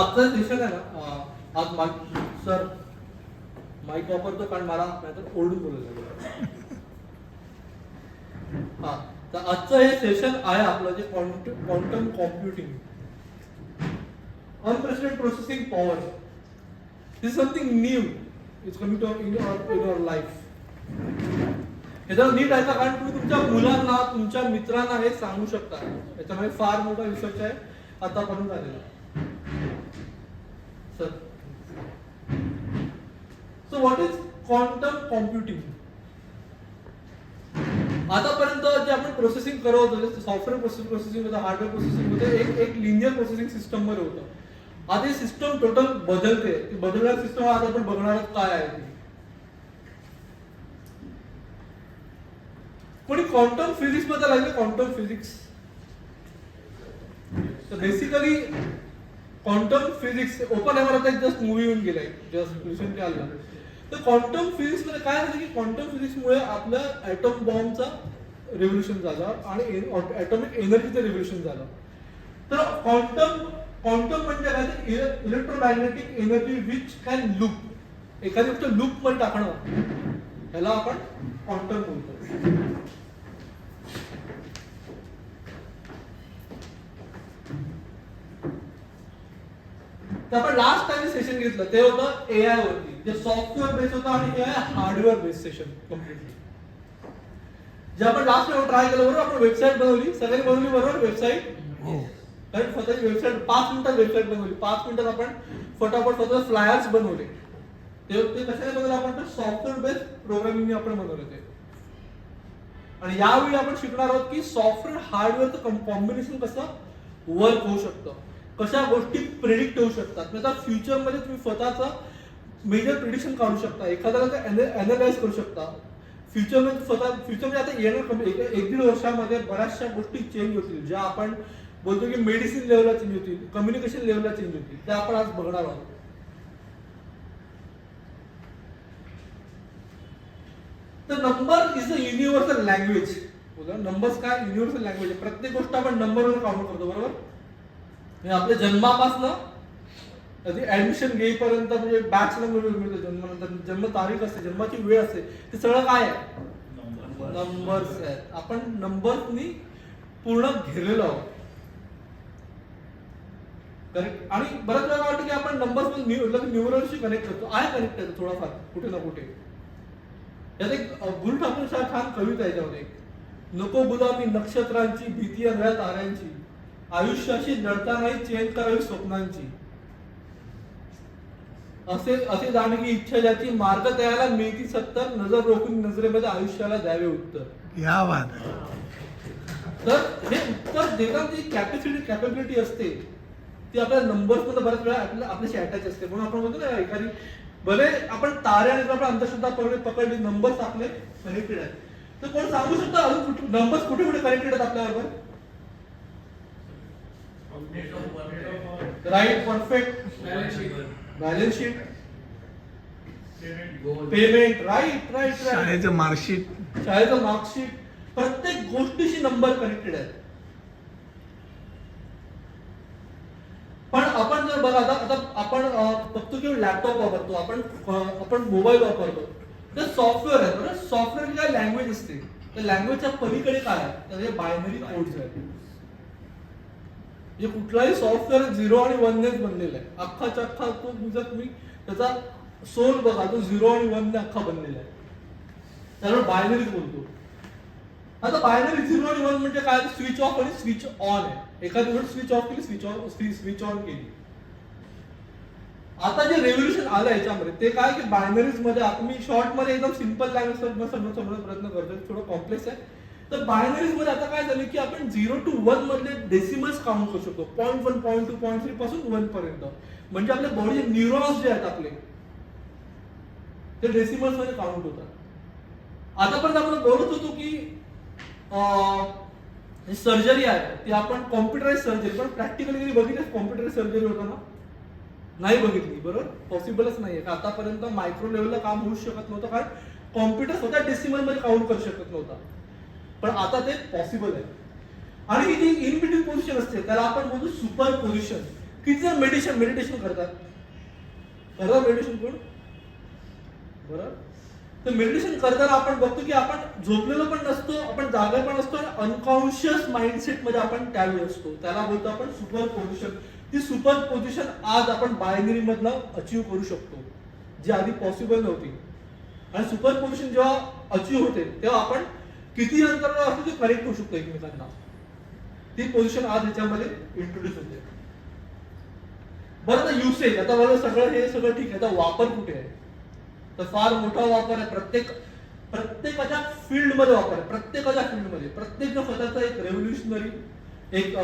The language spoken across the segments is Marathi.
आजचं सेशन आहे ना, आज सर माईक वापरतो कारण मला नाहीतर ओरडून बोलायचं. हा, तर आजचं हे सेशन आहे आपलं जे quantum computing, unprecedented processing power. This is something new it's coming to in your life. ह्याचा नीट आहे कारण तुम्ही तुमच्या मुलांना तुमच्या मित्रांना हे सांगू शकता. याच्यामध्ये फार मोठा रिसर्च आहे आतापर्यंत झालेला. Sir, so what is quantum computing? आतापर्यंत जे आपण प्रोसेसिंग करत होतो, सॉफ्टवेअर प्रोसेसिंग होतं, हार्डवेअर प्रोसेसिंग होतं, एक लिनियर प्रोसेसिंग सिस्टम वर होतं. आता ही सिस्टम टोटल बदलते. बदलणारी सिस्टम आज आपण बघणार आहोत काय आहे ती. कोणी क्वांटम फिजिक्स बद्दल ऐकलं? Quantum physics. तर basically quantum physics Oppenheimer एक जस्ट मूवी येऊन गेलाय, जस्ट रिसेंटली आला. तर क्वांटम फिजिक्स मध्ये काय झालं की क्वांटम फिजिक्स मुळे आपल्या ऍटम बॉम्बचा रेव्होल्युशन झालं आणि ऍटॉमिक एनर्जीचं रेव्होल्युशन झालं. तर क्वांटम म्हणजे काय? Electromagnetic energy which can loop. एखादी गोष्ट लूप मध्ये टाकणं याला आपण क्वांटम बोलतो. तर आपण लास्ट टाइम सेशन घेतलं ते होतं एआय वरती, जे सॉफ्टवेअर बेस होतं आणि हे आहे हार्डवेअर बेस सेशन कम्प्लिटली. जे आपण लास्ट टाइम ट्राय केलं बरोबर, आपण वेबसाईट बनवली, सगळ्यांनी बनवली बरोबर वेबसाईट. कारण स्वतःची वेबसाईट 5 मिनिटात वेबसाईट बनवली. 5 मिनिटात आपण फटाफट स्वतः फ्लायर्स बनवले. ते कशाने बनवले आपण? तर सॉफ्टवेअर बेस्ड प्रोग्रामिंगने आपण बनवले ते. आणि यावेळी आपण शिकणार आहोत की सॉफ्टवेअर हार्डवेअरचं कॉम्बिनेशन कसं वर्क होऊ शकतं, कशा गोष्टी प्रेडिक्ट होऊ शकतात. म्हणजे फ्युचरमध्ये तुम्ही स्वतःचा मेजर प्रिडिक्शन काढू शकता, एखाद्याला अनालाइज करू शकता. फ्युचरमध्ये आता येणार 1-1.5 वर्षामध्ये बऱ्याचशा गोष्टी चेंज होतील, ज्या आपण बोलतो की मेडिसिन लेवलला चेंज होतील, कम्युनिकेशन लेवलला चेंज होतील. त्या आपण आज बघणार आहोत. तर number is a universal language. Numbers काय? Universal language. प्रत्येक गोष्ट आपण नंबरवर काउंट करतो बरोबर. म्हणजे आपल्या जन्मापासून कधी ऍडमिशन घेईपर्यंत म्हणजे बॅच नंबर मिळतो, जन्मानंतर जन्म तारीख असते, जन्माची वेळ असते, ते सगळं काय आहे? नंबर्स आहेत. आपण नंबर्सनी पूर्ण घेरलेलो आहोत. करेक्ट. आणि बऱ्याच वेळा वाटतं की आपण नंबर्स न्यूमरलशी कनेक्ट करतो. आहे कनेक्ट आहे थोडाफार कुठे ना कुठे. यात एक गुरु ठाकूर साहेब छान कविता आहे त्यामध्ये, नको गुलामी नक्षत्रांची, भीती अंधळ्या ताऱ्यांची, आयुष्याशी लढता नाही चेन करावी स्वप्नांची, असे जाणे की इच्छा ज्याची, मार्ग द्यायला मिळती सत्तर, नजर रोखून नजरेमध्ये आयुष्याला द्यावे उत्तर. या बात. तर हे उत्तर देताना जी कॅपॅबिलिटी असते ती आपल्या नंबर्स मध्ये बऱ्याच वेळा आपल्याशी अटॅच असते. म्हणून आपण बोलतो ना, एखादी भले आपण तारे आणि आपण अंधश्रद्धा पकडली, नंबर्स आपले कनेक्टेड आहेत. तर कोण सांगू शकतो अजून नंबर्स कुठे कुठे कनेक्टेड आहेत आपल्याबरोबर? Right, perfect, balance sheet, payment, right right. शाळेचं मार्कशीट, शाळेचं मार्कशीट, प्रत्येक गोष्टीशी नंबर कनेक्टेड आहेत. पण आपण जर बघा आता आपण फक्त किंवा लॅपटॉप वापरतो, आपण मोबाईल वापरतो, तर सॉफ्टवेअर आहे बरोबर. सॉफ्टवेअर काय लँग्वेज असते, त्या लँग्वेजच्या पलीकडे काय आहे? तर बायनरी कोड्स आहेत. म्हणजे कुठलाही सॉफ्टवेअर 0 आणि 1 नेच बनलेला आहे. अख्खाच्या अख्खा तो तुम्ही त्याचा सोल बघा, तो 0 आणि 1 ने अख्खा बनलेला आहे. त्यामुळे बायनरीज बोलतो. आता बायनरी 0 आणि 1 म्हणजे काय? स्विच ऑफ आणि स्विच ऑन आहे. एखादी गोष्ट स्विच ऑफ केली, स्विच ऑन केली. आता जे रेव्होल्युशन आलं याच्यामध्ये ते काय की बायनरीज मध्ये, आता मी शॉर्ट मध्ये एकदम सिंपल लँग्वेज समजण्याचा प्रयत्न करतोय, थोडं कॉम्प्लेक्स आहे. तर बायनरीज मध्ये आता काय झालं की आपण 0 to 1 मधले डेसिमल्स काउंट करू शकतो. 0.1, 0.2, 0.3 पासून 1 पर्यंत. म्हणजे आपल्या बॉडीचे न्यूरॉन्स जे आहेत आपले, ते डेसिमल्स मध्ये काउंट होतात. आतापर्यंत आपण बोलत होतो की सर्जरी आहे ती आपण कॉम्प्युटराइज सर्जरी, पण प्रॅक्टिकली बघितलं कॉम्प्युटराइज सर्जरी होताना नाही बघितली बरोबर. पॉसिबलच नाहीये. आतापर्यंत मायक्रो लेवलला काम होऊ शकत नव्हतं, कारण कॉम्प्युटर स्वतः डेसिमल मध्ये काउंट करू शकत नव्हता. पण आता ते पॉसिबल आहे. आणि ही जी इन बिटवीन पोझिशन असते त्याला आपण बोलतो सुपर पोझिशन. किती जण मेडिटेशन करतात मेडिटेशन कोण बरं. तर मेडिटेशन करताना आपण बघतो की आपण झोपलेलो पण नसतो, आपण जागा पण असतो आणि अनकॉन्शियस माइंडसेट मध्ये आपण त्यावेळी असतो. त्याला बोलतो आपण सुपर पोझिशन. ती सुपर पोझिशन आज आपण बायनरी मधनं अचीव्ह करू शकतो, जी आधी पॉसिबल नव्हती. आणि सुपर पोझिशन जेव्हा अचीव्ह होते तेव्हा आपण किती नंतर असतो ते करेक्ट होऊ शकतो एकमेकांना. ती पोझिशन आज ह्याच्यामध्ये इंट्रोड्यूस होते. बरं, आता युसेज, आता बरं सगळं हे सगळं ठीक आहे, आता वापर कुठे आहे? तर फार मोठा वापर आहे. प्रत्येकाच्या फील्डमध्ये वापर आहे. प्रत्येकाच्या फील्डमध्ये प्रत्येक स्वतःचा एक रेव्होल्युशनरी एक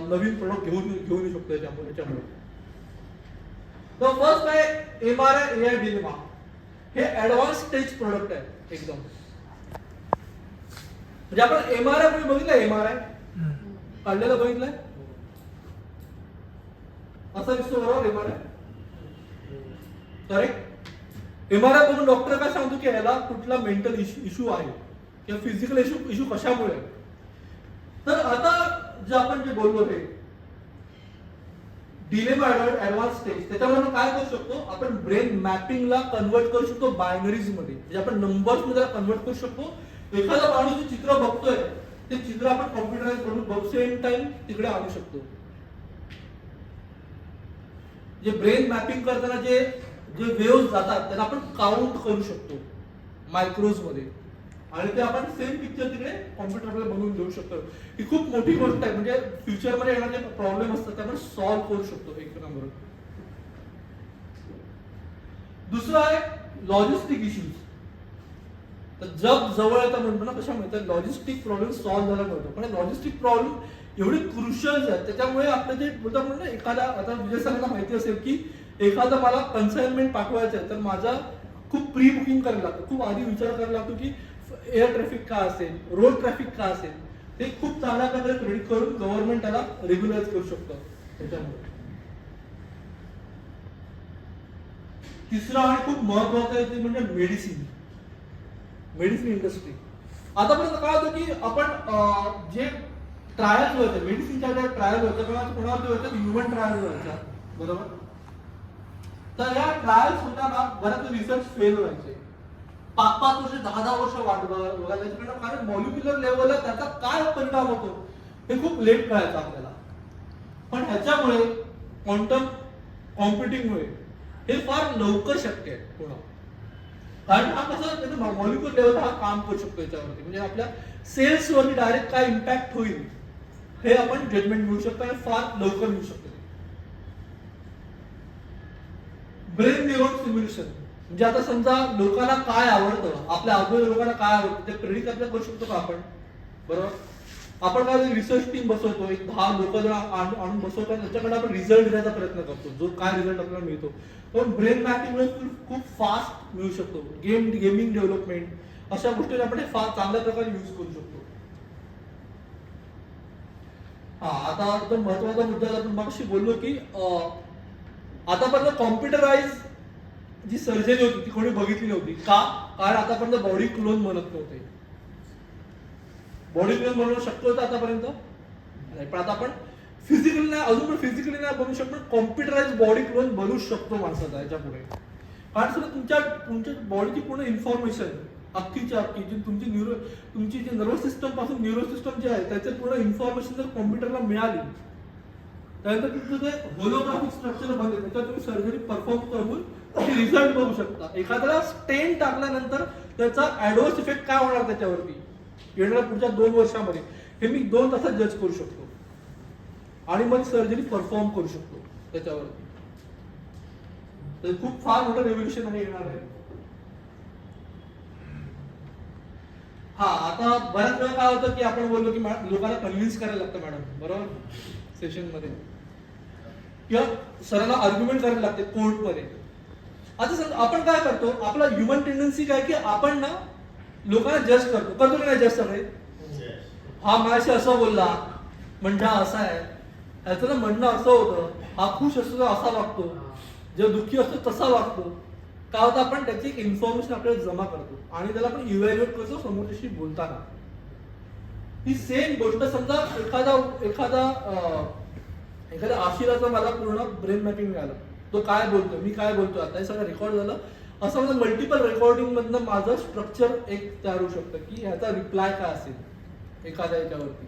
नवीन प्रोडक्ट घेऊन येऊ शकतो याच्यामुळे. तर फर्स्ट आहे एमआरआय एआय डिलेमा. हे ऍडव्हान्स स्टेज प्रोडक्ट आहे एकदम. म्हणजे आपण एमआरआय कोणी बघितलंय? एमआरआय काढलेलं बघितलंय? असं दिसतो बरोबर एमआरआय. करेक्ट. एमआरआय बघून डॉक्टर काय सांगतो की याला कुठला मेंटल इश्यू आहे किंवा फिजिकल इश्यू कशामुळे. तर आता जे आपण जे बोललो हे डिलेमा ऍडव्हान्स स्टेज, त्याच्यामध्ये काय करू शकतो आपण? ब्रेन मॅपिंगला कन्वर्ट करू शकतो बायनरीज मध्ये, म्हणजे आपण नंबर्स मध्ये कन्वर्ट करू शकतो. एखादा माणूस जे चित्र बघतोय ते चित्र आपण कॉम्प्युटराइज करून सेम टाइम तिकडे आणू शकतो. जे ब्रेन मॅपिंग करताना जे वेव्ह जातात त्यांना आपण काउंट करू शकतो मायक्रोज मध्ये, आणि ते आपण सेम पिक्चर तिकडे कॉम्प्युटरमध्ये बनवून देऊ शकतो. ही खूप मोठी गोष्ट आहे. म्हणजे फ्युचरमध्ये येणारे जे प्रॉब्लेम असतात ते आपण सॉल्व्ह करू शकतो एकमेकांबरोबर. दुसरं आहे लॉजिस्टिक इश्यूज. तर जग जवळ येतं म्हणतो ना, कशा मिळतात? लॉजिस्टिक प्रॉब्लेम सॉल्व्ह झाला मिळतो. पण लॉजिस्टिक प्रॉब्लेम एवढे क्रुशियल आहेत, त्याच्यामुळे आपलं जे बोलतात म्हणून एखादा, आता विजय सरांना माहिती असेल की एखादा मला कन्साइनमेंट पाठवायचं आहे तर माझा खूप प्री बुकिंग करायला लागतं, खूप आधी विचार करायला लागतो की एअर ट्रॅफिक काय असेल, रोड ट्रॅफिक काय असेल. ते खूप चांगल्या प्रकारे प्रेडिक्ट करून गव्हर्नमेंट त्याला रेग्युलाइज करू शकतं त्याच्यामुळे. तिसरं आणि खूप महत्वाचं आहे ते म्हणजे मेडिसिन इंडस्ट्री. आतापर्यंत काय होतं की आपण जे ट्रायल्स व्हायचे, मेडिसिनच्या ज्या ट्रायल होत्या कोणावरती होत्या? ह्युमन ट्रायल्स व्हायच्या, बरोबर. तर या ट्रायल्स होताना बऱ्याच रिसर्च फेल व्हायचे. 5-5 वर्ष 10-10 वर्ष वाट बघायला, कारण मॉलिक्युलर लेवलला त्याचा काय परिणाम होतो हे खूप लेट कळायचं आपल्याला. पण ह्याच्यामुळे क्वांटम कॉम्प्युटिंगमुळे हे फार लवकर शक्य आहे होणं. कारण हा कसं मॉलिक्युलर लेवलला हा काम करू शकतो याच्यावरती, म्हणजे आपल्या सेल्सवरती डायरेक्ट काय इम्पॅक्ट होईल हे आपण जजमेंट घेऊ शकतो आणि फार लवकर घेऊ शकतो. ब्रेन न्यूरॉन सिम्युलेशन, म्हणजे आता समजा लोकांना काय आवडतं, आपल्या आजूबाजूला लोकांना काय आवडतं ते प्रेडिक्ट आपल्याला करू शकतो का आपण? बरोबर. आपण काय रिसर्च टीम बसवतो, एक 10 लोक जर आणून बसवतो आणि त्याच्याकडे आपण रिझल्ट देण्याचा प्रयत्न करतो, जो काय रिझल्ट आपल्याला मिळतो. पण ब्रेन मॅपिंगमुळे खूप फास्ट मिळू शकतो. गेमिंग डेव्हलपमेंट अशा गोष्टी आपण फार चांगल्या प्रकारे यूज करू शकतो. हा, आता एकदम महत्वाचा मुद्दा आपण मागाशी बोललो की आतापर्यंत कॉम्प्युटराइज जी सर्जरी होती ती कोणी बघितली नव्हती. का? कारण आतापर्यंत बॉडी क्लोन बनत नव्हते. बॉडी क्लोन बनवणं शक्य होतं आतापर्यंत नाही, पण आता आपण फिजिकली नाही, अजून पण फिजिकली नाही बनवू शकतो, पण कॉम्प्युटराइज बॉडी क्लोन बनवू शकतो माणसाचा याच्या पुढे. कारण सर तुमच्या बॉडीची पूर्ण इन्फॉर्मेशन अख्खीच्या अख्खी जी तुमची जी नर्वस सिस्टम पासून न्यूरो सिस्टम जे आहे त्याचं पूर्ण इन्फॉर्मेशन जर कॉम्प्युटरला मिळाली त्यानंतर तुमचं जे होलोग्राफिक स्ट्रक्चर बनले त्याच्यात तुम्ही सर्जरी परफॉर्म करून रिझल्ट बघू शकता. एखाद्याला स्टेन टाकल्यानंतर त्याचा ऍडव्हर्स इफेक्ट काय होणार त्याच्यावरती येणाऱ्या पुढच्या 2 वर्षामध्ये हे मी 2 तासात जज करू शकतो आणि मग सर्जरी परफॉर्म करू शकतो त्याच्यावरती. तर खूप फार मोठं रेव्होल्युशन आहे येणार आहे. हा, आता बऱ्याच वेळा काय होतं की आपण बोललो की लोकांना कन्व्हिन्स करायला लागतं मॅडम, बरोबर, सेशन मध्ये किंवा सरांना आर्ग्युमेंट करायला लागते कोर्टमध्ये. आता सर आपण काय करतो, आपला ह्युमन टेंडन्सी काय की आपण ना लोकांना जज करतो की नाही जज सगळे. हा माझ्याशी असं बोलला म्हणजे हा असा आहे, ह्याचं ना म्हणणं असं होतं, हा खुश असतो असा वागतो, जेव्हा दुःखी असतो तसा वागतो. काय होतं, आपण त्याची एक इन्फॉर्मेशन आपल्याला जमा करतो आणि त्याला आपण इव्हॅल्युएट करतो समोरच्याशी बोलताना. ही सेम गोष्ट समजा एखादा एखाद्या आशिराचा मला पूर्ण ब्रेन मॅपिंग मिळालं, तो काय बोलतो, मी काय बोलतो, आता हे सगळं रेकॉर्ड झालं. असं म्हणजे मल्टिपल रेकॉर्डिंग मधनं माझं स्ट्रक्चर एक तयार होऊ शकतं की ह्याचा रिप्लाय काय असेल एखाद्या याच्यावरती.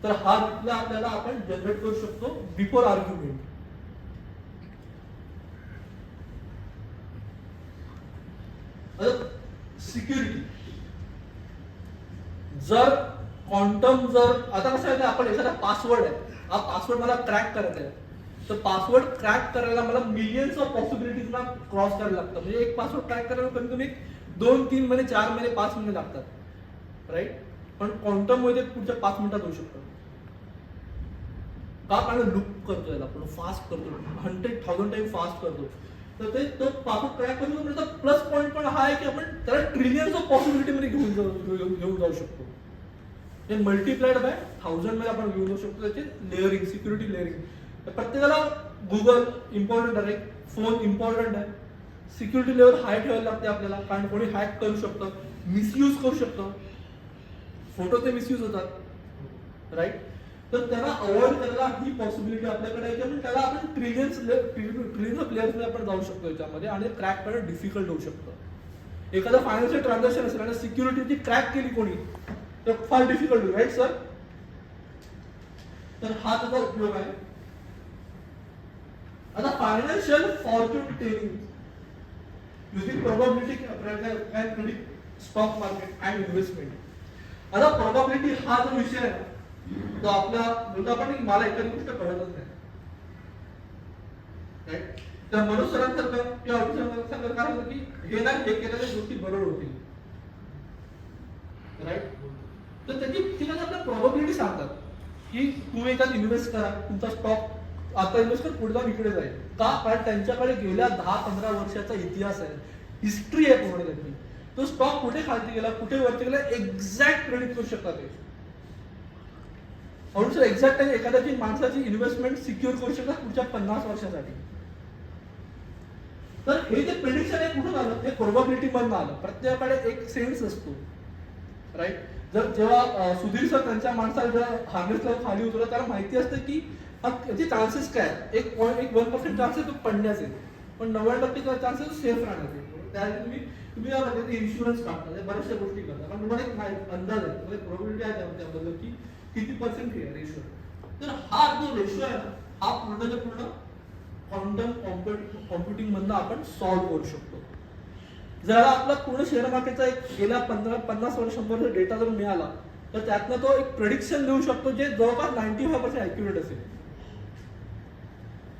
तर हा रिप्लाय आपल्याला आपण जनरेट करू शकतो बिफोर आर्ग्युमेंट. सिक्युरिटी, जर क्वांटम, जर आता कसं आहे आपण एखादा पासवर्ड आहे, हा पासवर्ड मला क्रॅक करायचा आहे, तर पासवर्ड क्रॅक करायला मला मिलियन्स ऑफ पॉसिबिलिटीजना क्रॉस करायला लागतं. म्हणजे एक पासवर्ड क्रॅक करायला कमी कमी 2-3 महिने, 4 महिने, 5 महिने लागतात, राईट. पण क्वांटम मध्ये पुढच्या 5 मिनिटात होऊ शकतं. का? कारण लूप करतो याला आपण, फास्ट करतो, 100,000 टाइम फास्ट करतो. तर ते तो पासवर्ड क्रॅक करून त्याचा प्लस पॉईंट पण हा आहे की आपण त्याला ट्रिलियन्स ऑफ पॉसिबिलिटी मध्ये घेऊन जाऊ शकतो. हे मल्टिप्लाइड बाय 1000 मध्ये आपण घेऊन जाऊ शकतो. त्याचे लेअरिंग, सिक्युरिटी लेअरिंग. प्रत्येकाला गुगल इम्पॉर्टंट आहे, फोन इम्पॉर्टंट आहे, सिक्युरिटी लेवल हाय ठेवायला लागते आपल्याला, कारण कोणी हॅक करू शकतं, मिसयूज करू शकतं, फोटोचे मिसयूज होतात, राईट. तर त्याला अवॉइड करायला ही पॉसिबिलिटी आपल्याकडे आहे की आपण त्याला आपण ट्रिलियन्स ऑफ लेअर्समध्ये आपण जाऊ शकतो याच्यामध्ये, आणि क्रॅक करणं डिफिकल्ट होऊ शकतं. एखादं फायनान्शियल ट्रान्झॅक्शन असेल आणि सिक्युरिटी क्रॅक केली कोणी तर फार डिफिकल्ट होईल, राईट सर. तर हा त्याचा उपयोग आहे. आता financial Fortune telling using probability can predict stock market and investment. आता प्रोबॅबिलिटी हा जो विषय आहे तो आपला बोलतो आपण की मला एखादी गोष्ट कळतच नाही, राईट. तर मनोज सरांसारखं किंवा अभिषेक काय होतं की हे ना हे केलेल्या गोष्टी बरोबर होतील, राईट. तर त्याची ठिकाणी आपल्याला प्रोबॅबिलिटी सांगतात की तुम्ही एखाद इन्व्हेस्ट करा, तुमचा स्टॉक आता इन्व्हेस्ट कर, पुढे जाऊन इकडे जाईल. का? कारण त्यांच्याकडे गेल्या 10-15 वर्षाचा इतिहास आहे, हिस्ट्री आहे पूर्ण त्यांची. तो स्टॉक कुठे खालती गेला, कुठे वरती गेला, एक्झॅक्ट प्रेडिक्ट करू शकतात ते. म्हणून सर एक्झॅक्ट आहे एखाद्याची माणसाची इन्व्हेस्टमेंट सिक्युअर करू शकतात पुढच्या 50 वर्षासाठी. तर हे जे प्रेडिक्शन आहे कुठून आलं? ते प्रोबॅबिलिटी मधून आलं. प्रत्येकाकडे एक सेन्स असतो, राईट. जर जेव्हा सुधीर सर त्यांच्या माणसाला जेव्हा हार्नेसला खाली उतरलं, त्याला माहिती असतं की याचे चान्सेस काय आहेत. 1% चान्सेस तो पडण्याचे, पण 90% चान्सेस सेफ राहण्याचे. त्यासाठी तुम्ही यामध्ये इन्शुरन्स काढता, बऱ्याचशा गोष्टी करता, पण तुम्हाला एक अंदाज आहे, म्हणजे प्रोबॅबिलिटी आहे त्याबद्दल की किती पर्सेंट आहे रेशो. तर हा जो रेशो आहे ना, हा पूर्णच्या पूर्ण क्वांटम कॉम्प्युटिंग मधनं आपण सॉल्व्ह करू शकतो. जर आपला पूर्ण शेअर मार्केटचा एक गेल्या 50 वर्ष 100 डेटा जर मिळाला, तर त्यातनं तो एक प्रेडिक्शन देऊ शकतो जे जवळपास 95% ऍक्युरेट असेल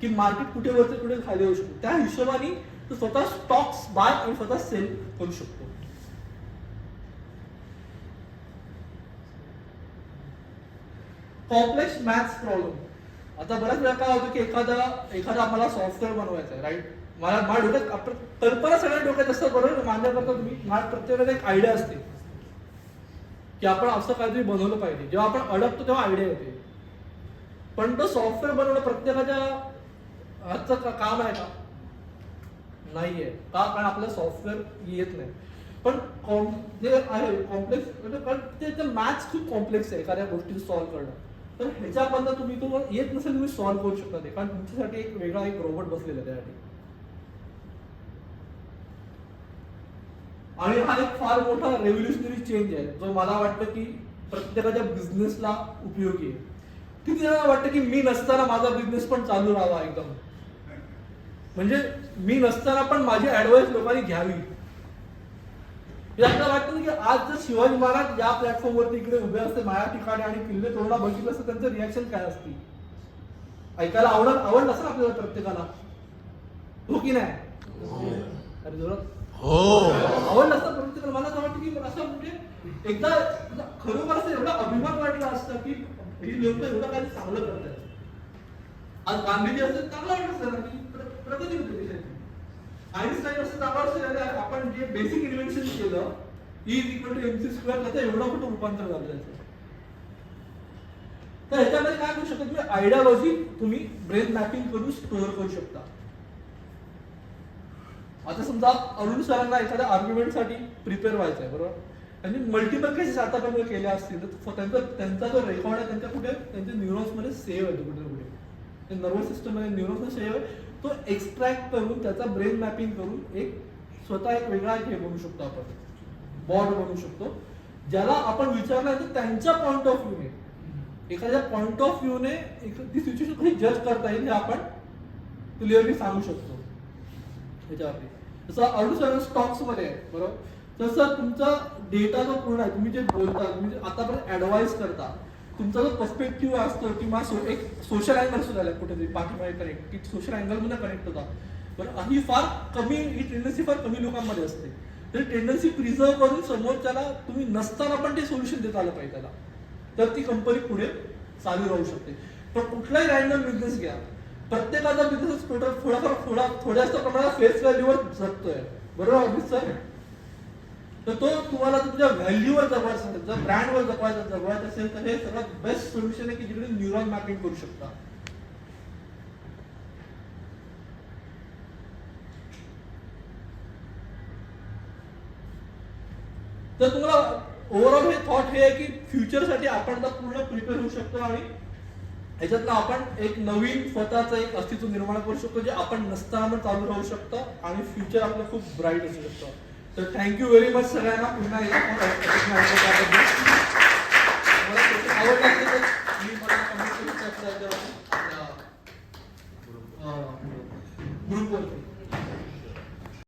की मार्केट कुठे वरती कुठे खाली होऊ शकतो. त्या हिशोबाने तो स्वतः स्टॉक्स बाय आणि स्वतः सेल करू शकतो. Complex maths problem. आता बऱ्याच वेळा काय होतं की एखादा आम्हाला सॉफ्टवेअर बनवायचं आहे, राईट. माझ्या डोक्यात कल्पना सगळ्या डोक्यात असतं, बरोबर. माझ्याकरता तुम्ही माझ्या प्रत्येकाला एक आयडिया असते की आपण असं काहीतरी बनवलं पाहिजे. जेव्हा आपण अडकतो तेव्हा आयडिया येते, पण तो सॉफ्टवेअर बनवणं प्रत्येकाच्या हातचं काम आहे का? नाहीये. का? कारण आपल्याला सॉफ्टवेअर येत नाही. पण जे आहे कॉम्प्लेक्स, ते मॅथ्स खूप कॉम्प्लेक्स आहे एखाद्या गोष्टी सॉल्व्ह करणं. तर ह्याच्याबद्दल तुम्हाला येत नसेल, तुम्ही सॉल्व्ह करू शकता ते, कारण तुमच्यासाठी एक वेगळा एक रोबोट बसलेला आहे त्यासाठी. आणि हा एक फार मोठा रेव्होल्युशनरी चेंज आहे, जो मला वाटतं की प्रत्येकाच्या बिझनेसला उपयोगी आहे. किती जणांना वाटतं की मी नसताना माझा बिझनेस पण चालू राहावा एकदम, म्हणजे मी नसताना पण माझी ऍडवाइस लोकांनी घ्यावी. आपल्याला वाटतं ना की आज जर शिवाजी महाराज या प्लॅटफॉर्मवरती इकडे उभे असते माझ्या ठिकाणी आणि किल्ले तोरणा बघितलं असतं, त्यांचं रिॲक्शन काय असती? ऐकायला आवडलं असं आपल्याला प्रत्येकाला, हो की नाही? अरे जोरात आवडलं असतं प्रत्येकाला. मला असं वाटतं की असं म्हणजे एकदा खरोखर असं एवढा अभिमान वाटला असता की ही लोक एवढं काही चांगलं करतात. आज गांधीजी असं चांगलं वाटत असतं ना की प्रगती होती देशाची. आईन्स्टाईन असं चांगलं असतं, आपण जे बेसिक इन्व्हेन्शन केलं E=mc², त्याचं एवढं मोठं रूपांतर झालं त्याचं. तर ह्याच्यामध्ये काय करू शकतो तुम्ही? आयडियोलॉजी तुम्ही ब्रेन मॅपिंग करून स्टोअर करू शकता. आता समजा अरुण सरांना एखाद्या आर्ग्युमेंटसाठी प्रिपेअर व्हायचं आहे, बरोबर. त्यांनी मल्टिपल केसेस आतापर्यंत केल्या असतील, तर त्यांचा जो रेकॉर्ड आहे त्यांच्या न्यूरॉन्स मध्ये सेव्ह आहे कुठे कुठे. नर्वस सिस्टम मध्ये न्यूरॉन्सचा क्षय आहे, तो एक्स्ट्रॅक्ट करून त्याचा ब्रेन मॅपिंग करून एक स्वतः एक वेगळा हे बनवू शकतो आपण, बॉर्ड बनवू शकतो, ज्याला आपण विचारल्यानंतर त्यांच्या पॉइंट ऑफ व्ह्यूने, एखाद्या पॉइंट ऑफ व्ह्यूने ती सिच्युएशन कशी जज करता येईल हे आपण क्लिअरली सांगू शकतो ह्याच्यावरती. जसं अरुण स्टॉक्स मध्ये आहे बरोबर, तसं तुमचा डेटा जो पूर्ण आहे, तुम्ही जे बोलता, तुम्ही जे आतापर्यंत ऍडवाइस करता, तुमचा जो पर्स्पेक्टिव्ह असतो किंवा एक सोशल अँगल सुद्धा आला कुठेतरी पाठीमागे कनेक्ट, की सोशल अँगल मध्ये कनेक्ट होता, बरं ही फार कमी, ही टेंडन्सी फार कमी लोकांमध्ये असते. तर टेंडन्सी प्रिझर्व करून समोरच्याला तुम्ही नसताना पण ते सोल्युशन देता आलं पाहिजे त्याला, तर ती कंपनी पुढे चालू राहू शकते. पण कुठलाही रॅन्डम बिझनेस घ्या, प्रत्येकाचा बिझनेस थोड्या जास्त प्रमाणात फेस व्हॅल्यूवर जगतोय बरोबर अमित सर. तर तो तुम्हाला तुमच्या व्हॅल्यूवर जगवायचं असेल, जर ब्रँडवर जगवायचं असेल तर हे सगळ्यात बेस्ट सोल्युशन आहे की जिकडे न्यूरॉन मॅपिंग करू शकता. तर तुम्हाला ओव्हरऑल हे थॉट हे आहे की फ्युचरसाठी आपण आता पूर्ण प्रिपेअर होऊ शकतो आणि ह्याच्यातनं आपण एक नवीन स्वतःचं एक अस्तित्व निर्माण करू शकतो, जे आपण नसताना पण चालू राहू शकतं आणि फ्युचर आपलं खूप ब्राईट असू शकतं. तर थँक्यू व्हेरी मच सगळ्यांना पुन्हा एकदा आवडला